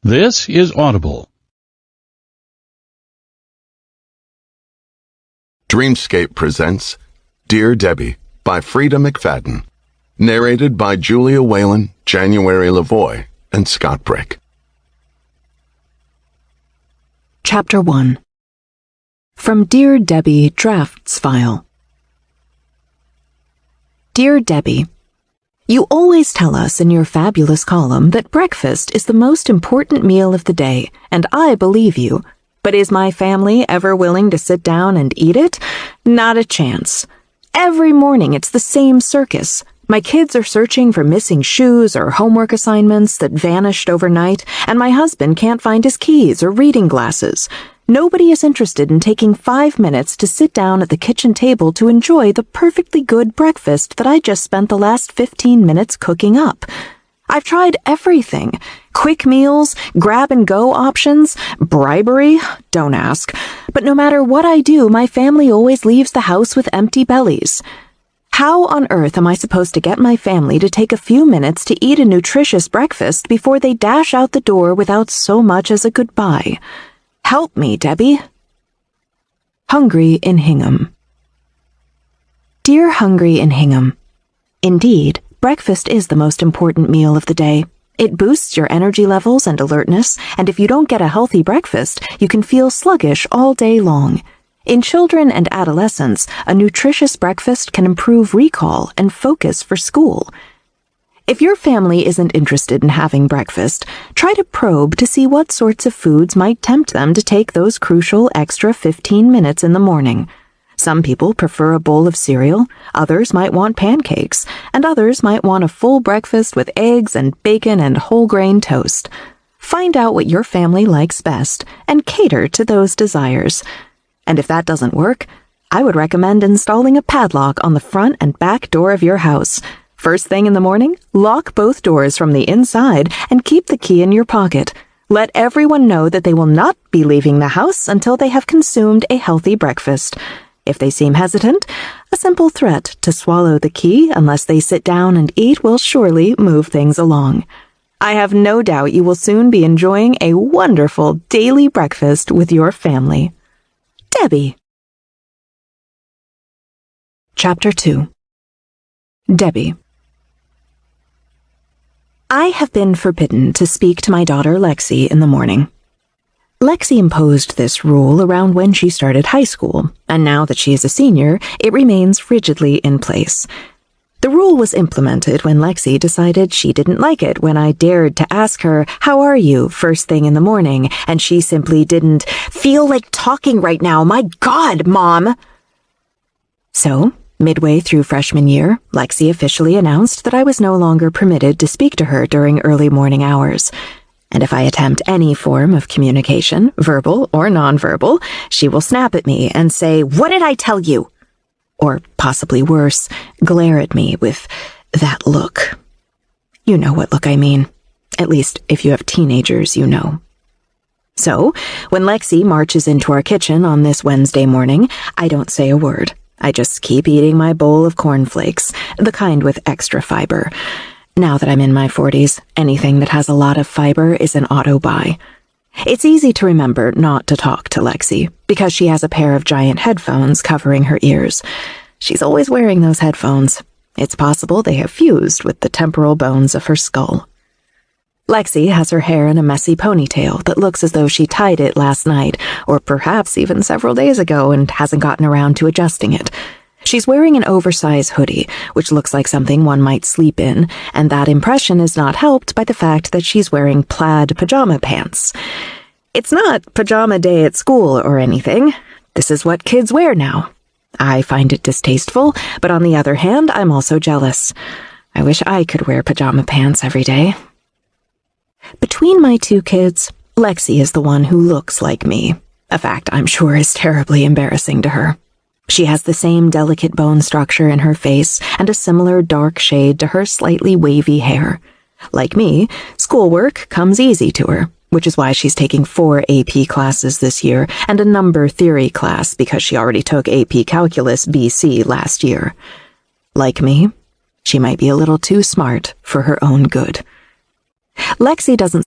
This is Audible. Dreamscape presents Dear Debbie by Frida McFadden. Narrated by Julia Whalen, January Lavoie, and Scott Brick. Chapter 1. From Dear Debbie Drafts File. Dear Debbie, you always tell us in your fabulous column that breakfast is the most important meal of the day, and I believe you. But is my family ever willing to sit down and eat it? Not a chance. Every morning it's the same circus. My kids are searching for missing shoes or homework assignments that vanished overnight, and my husband can't find his keys or reading glasses. Nobody is interested in taking 5 minutes to sit down at the kitchen table to enjoy the perfectly good breakfast that I just spent the last 15 minutes cooking up. I've tried everything. Quick meals, grab-and-go options, bribery, don't ask. But no matter what I do, my family always leaves the house with empty bellies. How on earth am I supposed to get my family to take a few minutes to eat a nutritious breakfast before they dash out the door without so much as a goodbye? Help me, Debbie. Hungry in Hingham. Dear Hungry in Hingham, indeed, breakfast is the most important meal of the day. It boosts your energy levels and alertness, and if you don't get a healthy breakfast, you can feel sluggish all day long. In children and adolescents, a nutritious breakfast can improve recall and focus for school. If your family isn't interested in having breakfast, try to probe to see what sorts of foods might tempt them to take those crucial extra 15 minutes in the morning. Some people prefer a bowl of cereal, others might want pancakes, and others might want a full breakfast with eggs and bacon and whole grain toast. Find out what your family likes best and cater to those desires. And if that doesn't work, I would recommend installing a padlock on the front and back door of your house. First thing in the morning, lock both doors from the inside and keep the key in your pocket. Let everyone know that they will not be leaving the house until they have consumed a healthy breakfast. If they seem hesitant, a simple threat to swallow the key unless they sit down and eat will surely move things along. I have no doubt you will soon be enjoying a wonderful daily breakfast with your family. Debbie. Chapter 2. Debbie. I have been forbidden to speak to my daughter Lexi in the morning. Lexi imposed this rule around when she started high school, and now that she is a senior, it remains rigidly in place. The rule was implemented when Lexi decided she didn't like it when I dared to ask her, "How are you?" first thing in the morning, and she simply didn't feel like talking right now. My God, Mom! So, midway through freshman year, Lexi officially announced that I was no longer permitted to speak to her during early morning hours. And if I attempt any form of communication, verbal or nonverbal, she will snap at me and say, "What did I tell you?" Or, possibly worse, glare at me with that look. You know what look I mean. At least, if you have teenagers, you know. So, when Lexi marches into our kitchen on this Wednesday morning, I don't say a word. I just keep eating my bowl of cornflakes, the kind with extra fiber. Now that I'm in my 40s, anything that has a lot of fiber is an auto-buy. It's easy to remember not to talk to Lexi, because she has a pair of giant headphones covering her ears. She's always wearing those headphones. It's possible they have fused with the temporal bones of her skull. Lexi has her hair in a messy ponytail that looks as though she tied it last night, or perhaps even several days ago, and hasn't gotten around to adjusting it. She's wearing an oversized hoodie, which looks like something one might sleep in, and that impression is not helped by the fact that she's wearing plaid pajama pants. It's not pajama day at school or anything. This is what kids wear now. I find it distasteful, but on the other hand, I'm also jealous. I wish I could wear pajama pants every day. Between my two kids, Lexi is the one who looks like me, a fact I'm sure is terribly embarrassing to her. She has the same delicate bone structure in her face and a similar dark shade to her slightly wavy hair. Like me, schoolwork comes easy to her, which is why she's taking 4 AP classes this year and a number theory class because she already took AP Calculus BC last year. Like me, she might be a little too smart for her own good. Lexi doesn't